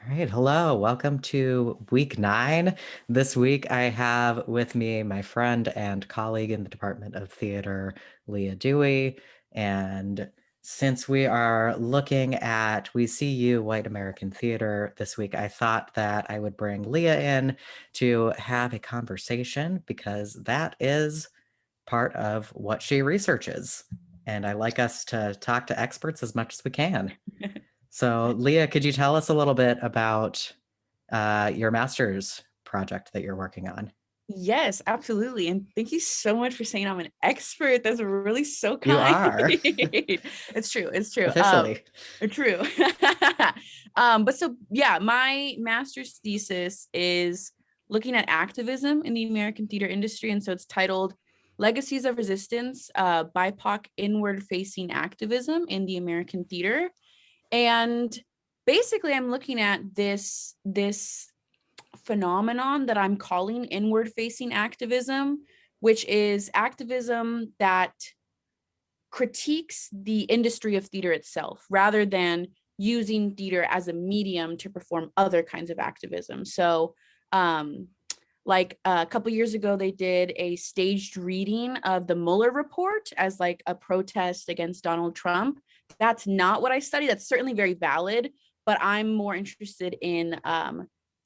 All right, hello. Welcome to week 9. This week I have with me my friend and colleague in the Department of Theater, Lia Dewey. And since we are looking at We See You White American Theater this week, I thought that I would bring Lia in to have a conversation because that is part of what she researches. And I like us to talk to experts as much as we can. So, Leah, could you tell us a little bit about your master's project that you're working on? Yes, absolutely. And thank you so much for saying I'm an expert. That's really so You kind. are It's true. It's true. officially. True. But so yeah, my master's thesis is looking at activism in the American theater industry. And so it's titled Legacies of Resistance, BIPOC Inward Facing Activism in the American Theater. And basically I'm looking at this phenomenon that I'm calling inward facing activism, which is activism that critiques the industry of theater itself rather than using theater as a medium to perform other kinds of activism. So, like a couple years ago, they did a staged reading of the Mueller report as like a protest against Donald Trump. That's not what I study. That's certainly very valid, but I'm more interested in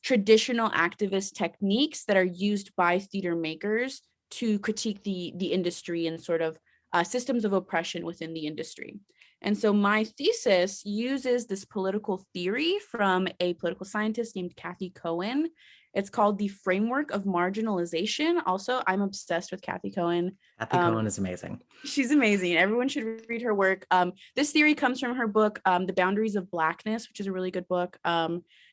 traditional activist techniques that are used by theater makers to critique the industry and sort of systems of oppression within the industry. And so my thesis uses this political theory from a political scientist named Kathy Cohen. It's called the framework of marginalization. Also, I'm obsessed with Kathy Cohen. Kathy Cohen is amazing. She's amazing. Everyone should read her work. This theory comes from her book, The Boundaries of Blackness, which is a really good book.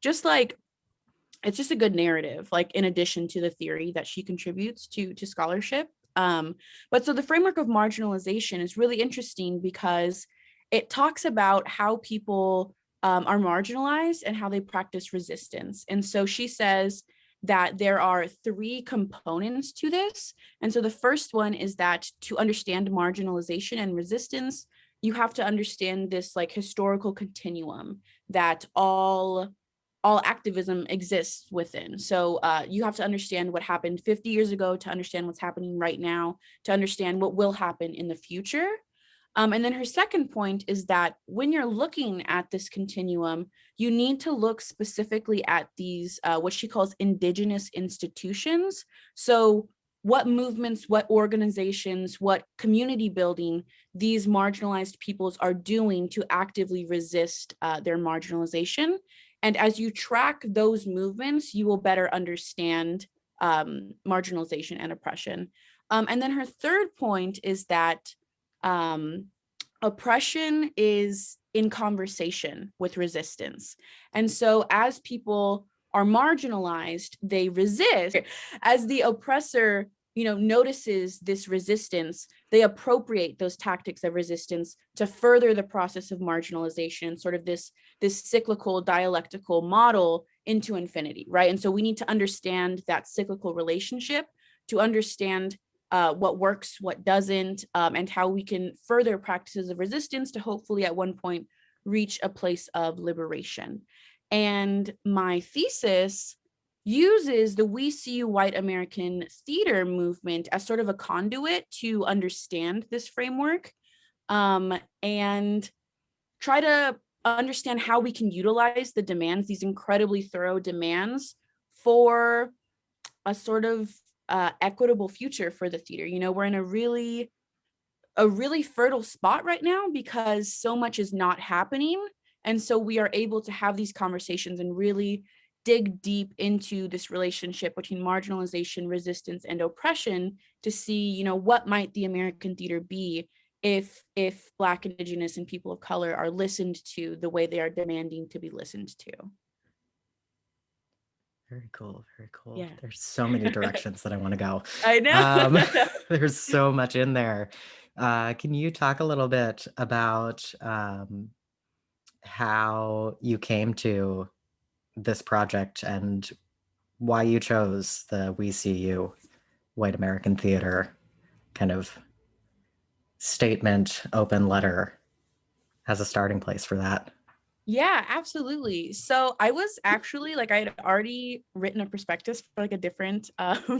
Just like it's just a good narrative, like in addition to the theory that she contributes to scholarship. But so the framework of marginalization is really interesting because it talks about how people are marginalized and how they practice resistance. And so she says that there are 3 components to this. And so the first one is that to understand marginalization and resistance, you have to understand this like historical continuum that all activism exists within. So you have to understand what happened 50 years ago to understand what's happening right now, to understand what will happen in the future. And then her second point is that when you're looking at this continuum, you need to look specifically at these, what she calls indigenous institutions. So what movements, what organizations, what community building these marginalized peoples are doing to actively resist their marginalization. And as you track those movements, you will better understand marginalization and oppression. And then her third point is that oppression is in conversation with resistance. And so as people are marginalized, they resist. As the oppressor, notices this resistance, they appropriate those tactics of resistance to further the process of marginalization, sort of this cyclical dialectical model into infinity, right? And so we need to understand that cyclical relationship to understand what works, what doesn't, and how we can further practices of resistance to hopefully at one point reach a place of liberation. And my thesis uses the We See You White American Theater movement as sort of a conduit to understand this framework, and try to understand how we can utilize the demands, these incredibly thorough demands, for a sort of equitable future for the theater. We're in a really fertile spot right now because so much is not happening. And so we are able to have these conversations and really dig deep into this relationship between marginalization, resistance, and oppression to see, what might the American theater be if Black, Indigenous, and people of color are listened to the way they are demanding to be listened to. Very cool. Very cool. Yeah. There's so many directions that I want to go. I know. There's so much in there. Can you talk a little bit about how you came to this project and why you chose the We See You White American Theater kind of statement, open letter as a starting place for that? Yeah, absolutely. So I was actually like I had already written a prospectus for like a different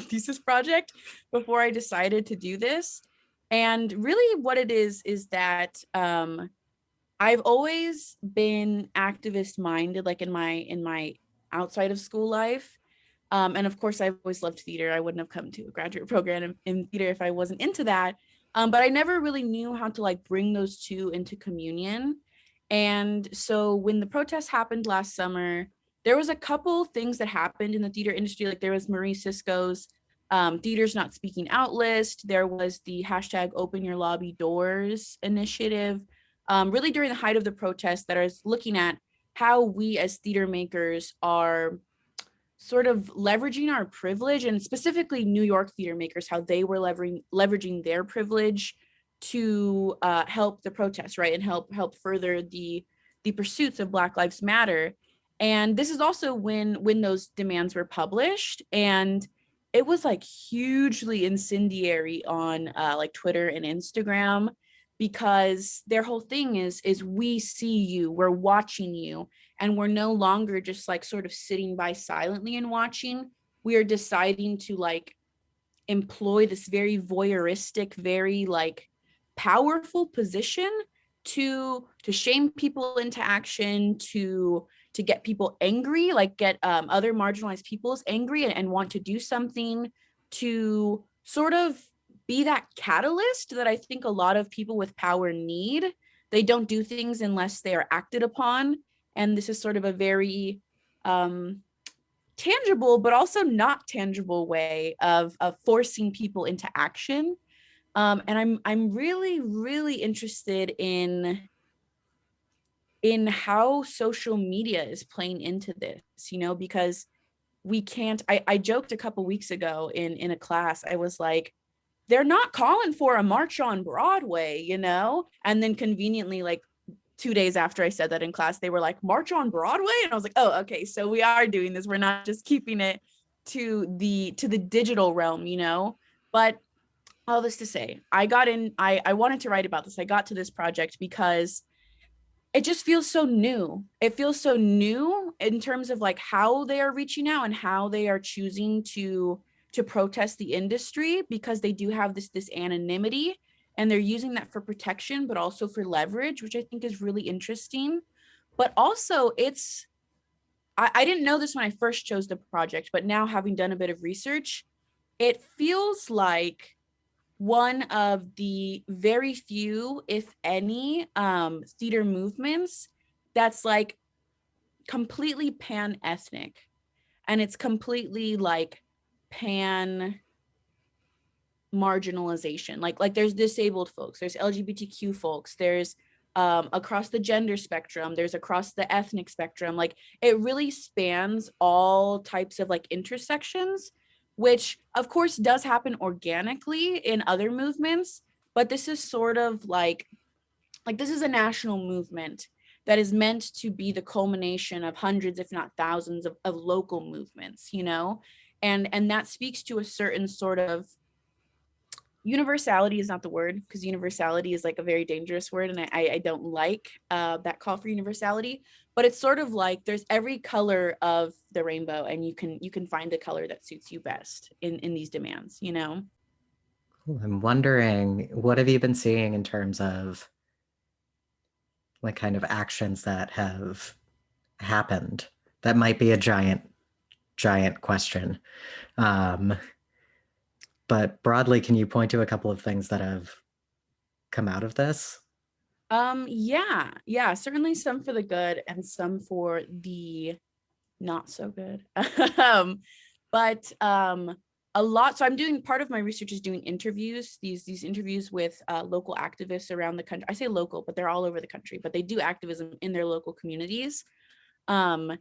thesis project before I decided to do this. And really what it is that I've always been activist minded, like in my outside of school life. And of course, I've always loved theater. I wouldn't have come to a graduate program in theater if I wasn't into that. But I never really knew how to like bring those two into communion. And so when the protest happened last summer, there was a couple things that happened in the theater industry. Like there was Marie Sisko's Theaters Not Speaking Out list. There was the hashtag Open Your Lobby Doors initiative, really during the height of the protest that I was looking at how we as theater makers are sort of leveraging our privilege, and specifically New York theater makers, how they were leveraging their privilege to help the protests, right, and help further the pursuits of Black Lives Matter. And this is also when those demands were published, and it was like hugely incendiary on like Twitter and Instagram, because their whole thing is we see you, we're watching you, and we're no longer just like sort of sitting by silently and watching. We are deciding to like employ this very voyeuristic, very like powerful position to shame people into action, to get people angry, like get other marginalized peoples angry, and want to do something, to sort of be that catalyst that I think a lot of people with power need. They don't do things unless they are acted upon. And this is sort of a very tangible but also not tangible way of forcing people into action. And I'm really interested in how social media is playing into this, you know, because we can't. I joked a couple weeks ago in a class. I was like, they're not calling for a march on Broadway, you know? And then conveniently, like 2 days after I said that in class, they were like, March on Broadway? And I was like, oh, okay, so we are doing this. We're not just keeping it to the digital realm, you know? But all this to say, I wanted to write about this. I got to this project because it just feels so new. It feels so new in terms of like how they are reaching out and how they are choosing to protest the industry, because they do have this anonymity, and they're using that for protection but also for leverage, which I think is really interesting. But also I didn't know this when I first chose the project, but now having done a bit of research, it feels like one of the very few, if any, theater movements that's like completely pan-ethnic, and it's completely like pan marginalization. Like there's disabled folks, there's LGBTQ folks, there's across the gender spectrum, there's across the ethnic spectrum. Like it really spans all types of like intersections, which of course does happen organically in other movements, but this is sort of like this is a national movement that is meant to be the culmination of hundreds if not thousands of local movements, you know. And that speaks to a certain sort of universality. Is not the word, because universality is like a very dangerous word, and I don't like that call for universality. But it's sort of like there's every color of the rainbow, and you can find the color that suits you best in these demands, you know. I'm wondering, what have you been seeing in terms of like kind of actions that have happened? That might be a giant question. Um, but broadly, can you point to a couple of things that have come out of this? Yeah, certainly some for the good and some for the not so good. um, but a lot. So I'm doing, part of my research is doing interviews, these interviews with local activists around the country. I say local, but they're all over the country, but they do activism in their local communities. Um,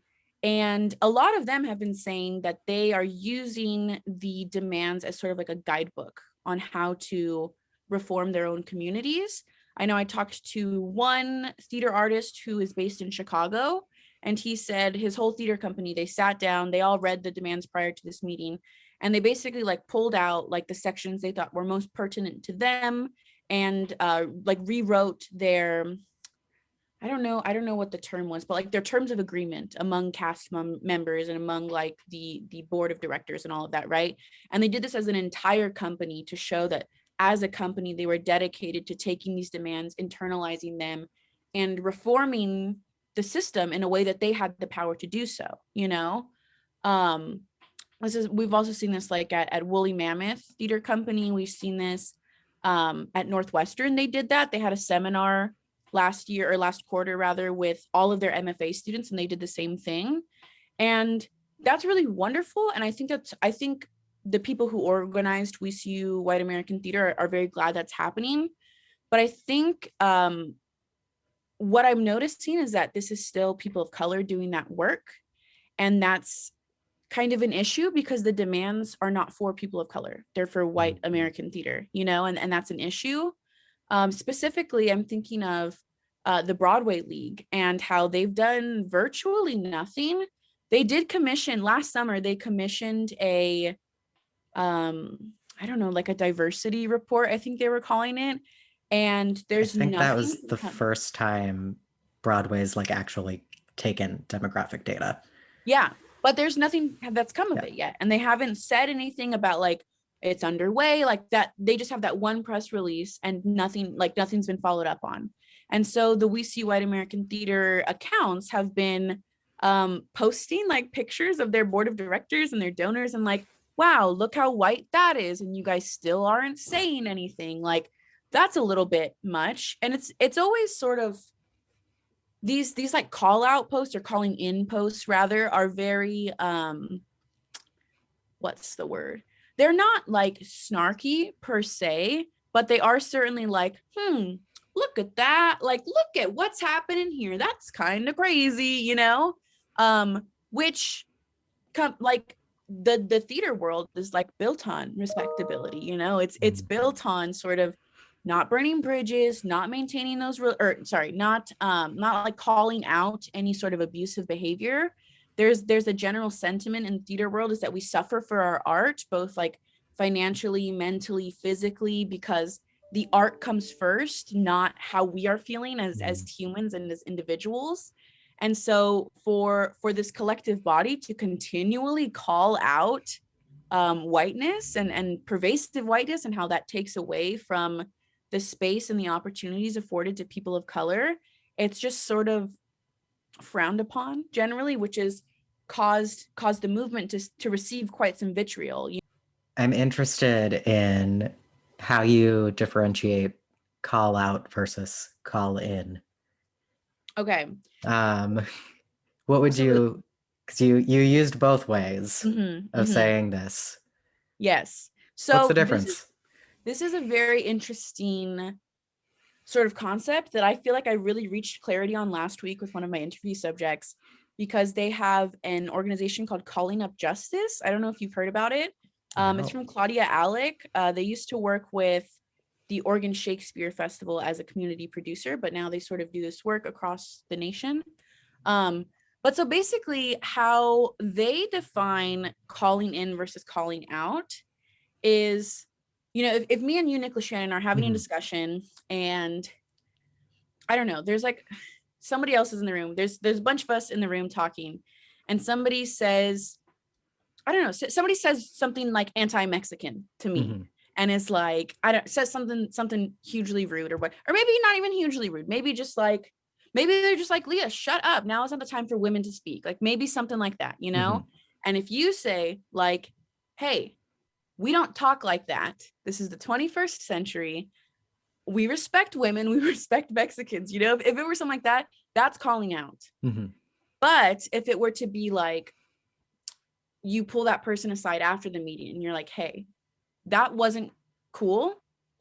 and a lot of them have been saying that they are using the demands as sort of like a guidebook on how to reform their own communities. I know I talked to one theater artist who is based in Chicago, and he said his whole theater company, they sat down, they all read the demands prior to this meeting, and they basically like pulled out like the sections they thought were most pertinent to them, and like rewrote their I don't know what the term was, but like their terms of agreement among cast members and among like the board of directors and all of that, right? And they did this as an entire company to show that as a company they were dedicated to taking these demands, internalizing them, and reforming the system in a way that they had the power to do so, you know. um we've also seen this like at Woolly Mammoth Theater Company. We've seen this at Northwestern. They did that. They had a seminar last year, or last quarter rather, with all of their MFA students, and they did the same thing. And that's really wonderful. And I think the people who organized We See You White American Theater are very glad that's happening. But I think what I'm noticing is that this is still people of color doing that work. And that's kind of an issue because the demands are not for people of color. They're for white American theater, you know, and that's an issue. Specifically, I'm thinking of the Broadway League and how they've done virtually nothing. They did commission last summer, they commissioned a, I don't know, like a diversity report, I think they were calling it. And I there's think that nothing. was the first time Broadway's like actually taken demographic data. Yeah, but there's nothing that's come of Yeah. it yet. And they haven't said anything about like it's underway, like that. They just have that one press release and nothing, like nothing's been followed up on. And so the We See White American Theater accounts have been posting like pictures of their board of directors and their donors and like, wow, look how white that is. And you guys still aren't saying anything. Like that's a little bit much. And it's always sort of these like call out posts, or calling in posts rather, are very what's the word, they're not like snarky per se, but they are certainly like, look at that, like look at what's happening here, that's kind of crazy, you know. Which like the theater world is like built on respectability, you know. It's built on sort of not burning bridges, not maintaining those not like calling out any sort of abusive behavior. There's a general sentiment in the theater world is that we suffer for our art, both like financially, mentally, physically, because the art comes first, not how we are feeling as humans and as individuals. And so for this collective body to continually call out whiteness and pervasive whiteness, and how that takes away from the space and the opportunities afforded to people of color, it's just sort of frowned upon generally, which is caused the movement to receive quite some vitriol. I'm interested in how you differentiate call out versus call in. Okay. What would So the, you, because you used both ways of saying this. yes. What's the So difference? this is a very interesting sort of concept that I feel like I really reached clarity on last week with one of my interview subjects, because they have an organization called Calling Up Justice. I don't know if you've heard about it. It's from Claudia Alec. They used to work with the Oregon Shakespeare Festival as a community producer, but now they sort of do this work across the nation. But so basically how they define calling in versus calling out is, you know, if me and you, Nicholas Shannon, are having a discussion and I don't know, there's like somebody else is in the room, there's a bunch of us in the room talking, and somebody says, I don't know, somebody says something like anti-Mexican to me, and it's like, I don't, says something hugely rude, or what, or maybe not even hugely rude, maybe just like, maybe they're just like, Leah, shut up, now is not the time for women to speak, like maybe something like that, you know. And if you say like, hey, we don't talk like that, this is the 21st century, we respect women, we respect Mexicans, you know, if it were something like that, that's calling out. But if it were to be like, you pull that person aside after the meeting and you're like, hey, that wasn't cool,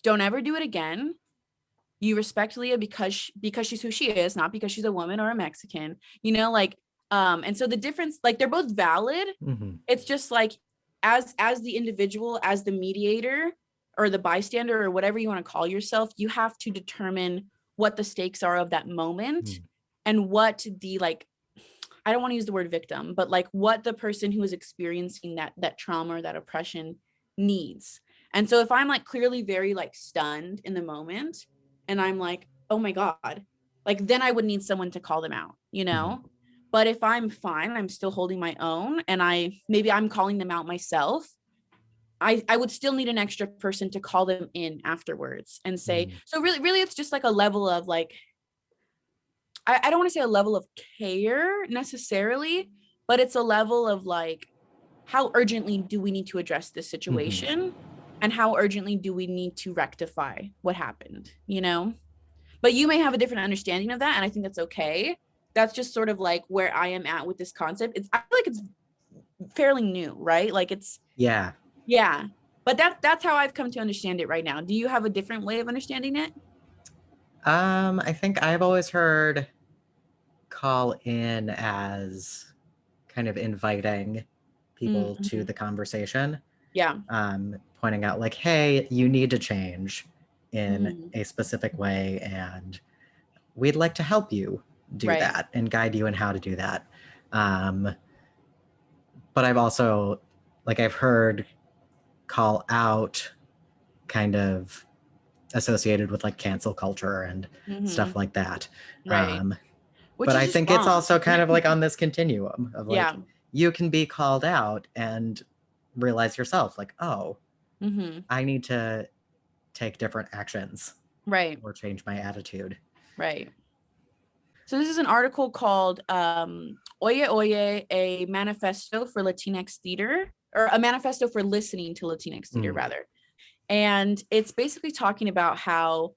don't ever do it again, you respect Leah because she's who she is, not because she's a woman or a Mexican, you know, like and so the difference, like they're both valid. It's just like, as the individual, as the mediator or the bystander or whatever you want to call yourself, you have to determine what the stakes are of that moment, and what the, like, I don't want to use the word victim, but like what the person who is experiencing that trauma or that oppression needs. And so if I'm like clearly very like stunned in the moment, and I'm like, oh my God, like then I would need someone to call them out, you know? But if I'm fine, I'm still holding my own, and maybe I'm calling them out myself, I would still need an extra person to call them in afterwards and say, Mhm. so really it's just like a level of like, I don't want to say a level of care necessarily, but it's a level of like, how urgently do we need to address this Mhm. situation? And how urgently do we need to rectify what happened, you know? But you may have a different understanding of that, and I think that's okay. That's just sort of like where I am at with this concept. I feel like it's fairly new, right? Like it's, Yeah. yeah. But that's how I've come to understand it right now. Do you have a different way of understanding it? I think I've always heard call in as kind of inviting people to Mm-hmm. the conversation, Yeah. pointing out like, hey, you need to change in Mm-hmm. a specific way, and we'd like to help you do Right. that and guide you in how to do that. Um, but I've also, like, I've heard call out kind of associated with like cancel culture and Mm-hmm. stuff like that. Right. Um, Which but is I just think it's wrong. also kind of like on this continuum of like, Yeah. you can be called out and realize yourself, like, oh, Mm-hmm. I need to take different actions Right. or change my attitude. Right. So this is an article called Oye Oye, a manifesto for Latinx theater, or a manifesto for listening to Latinx theater, Mm. rather. And it's basically talking about how,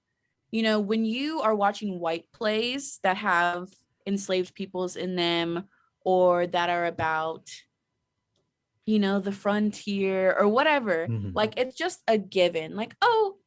you know, when you are watching white plays that have enslaved peoples in them, or that are about, you know, the frontier or whatever, Mhm. like it's just a given. Like, oh,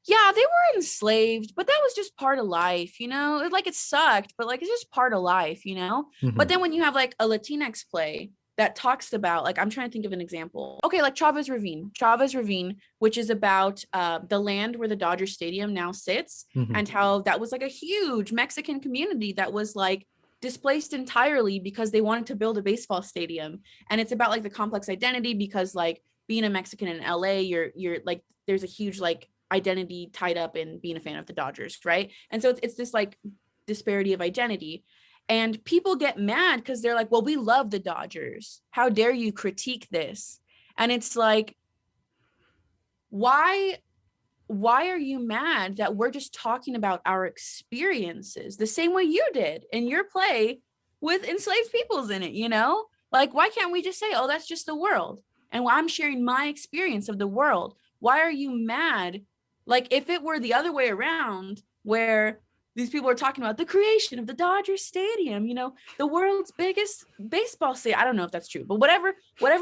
yeah, they were enslaved, but that was just part of life, you know? Like it sucked, but like it's just part of life, you know? But Mhm. then when you have like a Latinx play that talks about, like, I'm trying to think of an example. Okay, like Chavez Ravine, which is about the land where the Dodger Stadium now sits, Mhm. and how that was like a huge Mexican community that was like displaced entirely because they wanted to build a baseball stadium. And it's about like the complex identity, because like being a Mexican in LA, you're like, there's a huge like identity tied up in being a fan of the Dodgers, right? And so it's this like disparity of identity. And people get mad because they're like, well, we love the Dodgers. How dare you critique this? And it's like, why why are you mad that we're just talking about our experiences the same way you did in your play with enslaved peoples in it, you know? Like, why can't we just say, oh, that's just the world? And I'm sharing my experience of the world. Why are you mad? Like, if it were the other way around, where these people are talking about the creation of the Dodger Stadium, you know, the world's biggest baseball stadium. I don't know if that's true, but whatever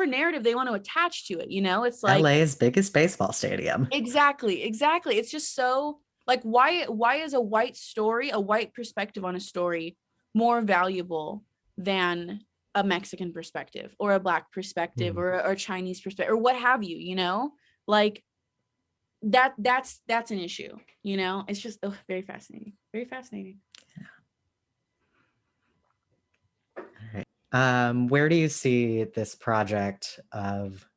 narrative they want to attach to it, you know, it's like, LA's biggest baseball stadium. exactly. It's just so like, why is a white story, a white perspective on a story more valuable than a Mexican perspective or a black perspective Mhm. or a Chinese perspective or what have you, you know? Like that's an issue, you know? It's just very fascinating. Very fascinating. All right. Where do you see this project of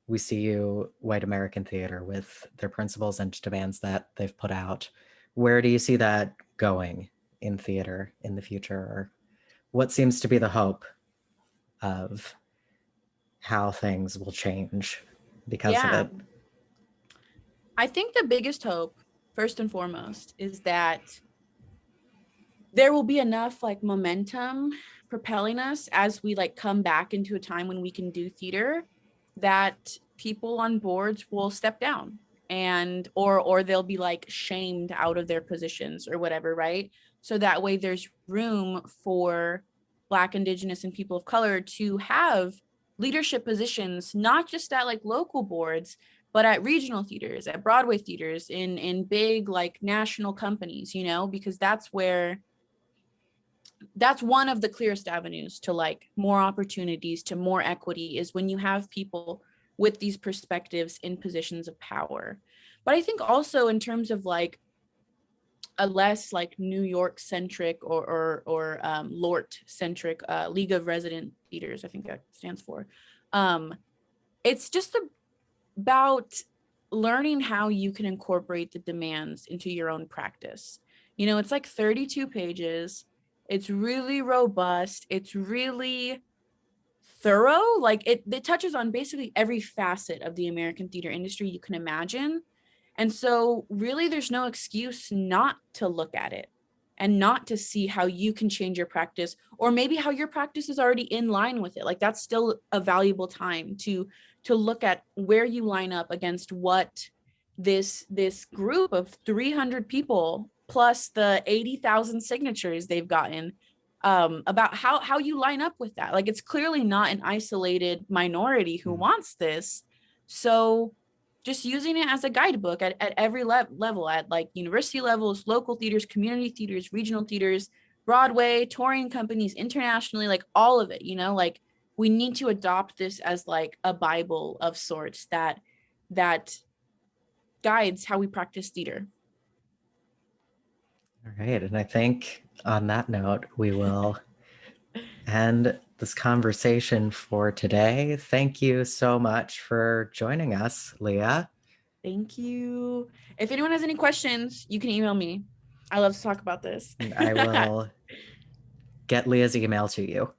We See You White American Theater with their principles and demands that they've put out? Where do you see that going in theater in the future? Or what seems to be the hope of how things will change because of Yeah. it? I think the biggest hope, first and foremost, is that there will be enough like momentum propelling us as we like come back into a time when we can do theater, that people on boards will step down, and or they'll be like shamed out of their positions or whatever, right? So that way there's room for Black, Indigenous, and people of color to have leadership positions, not just at like local boards, but at regional theaters, at Broadway theaters, in big like national companies, you know, because that's one of the clearest avenues to like more opportunities, to more equity, is when you have people with these perspectives in positions of power. But I think also in terms of like a less like New York centric or LORT centric, League of Resident Theaters, I think that stands for. Um, it's just about learning how you can incorporate the demands into your own practice. It's like 32 pages. It's really robust. It's really thorough. Like it touches on basically every facet of the American theater industry you can imagine. And so really there's no excuse not to look at it and not to see how you can change your practice, or maybe how your practice is already in line with it. Like that's still a valuable time to look at where you line up against what this group of 300 people plus the 80,000 signatures they've gotten, about how you line up with that. Like it's clearly not an isolated minority who wants this. So just using it as a guidebook at every level, at like university levels, local theaters, community theaters, regional theaters, Broadway, touring companies, internationally, like all of it, like we need to adopt this as like a Bible of sorts that guides how we practice theater. All right. And I think on that note, we will end this conversation for today. Thank you so much for joining us, Lia. Thank you. If anyone has any questions, you can email me. I love to talk about this. I will get Leah's email to you.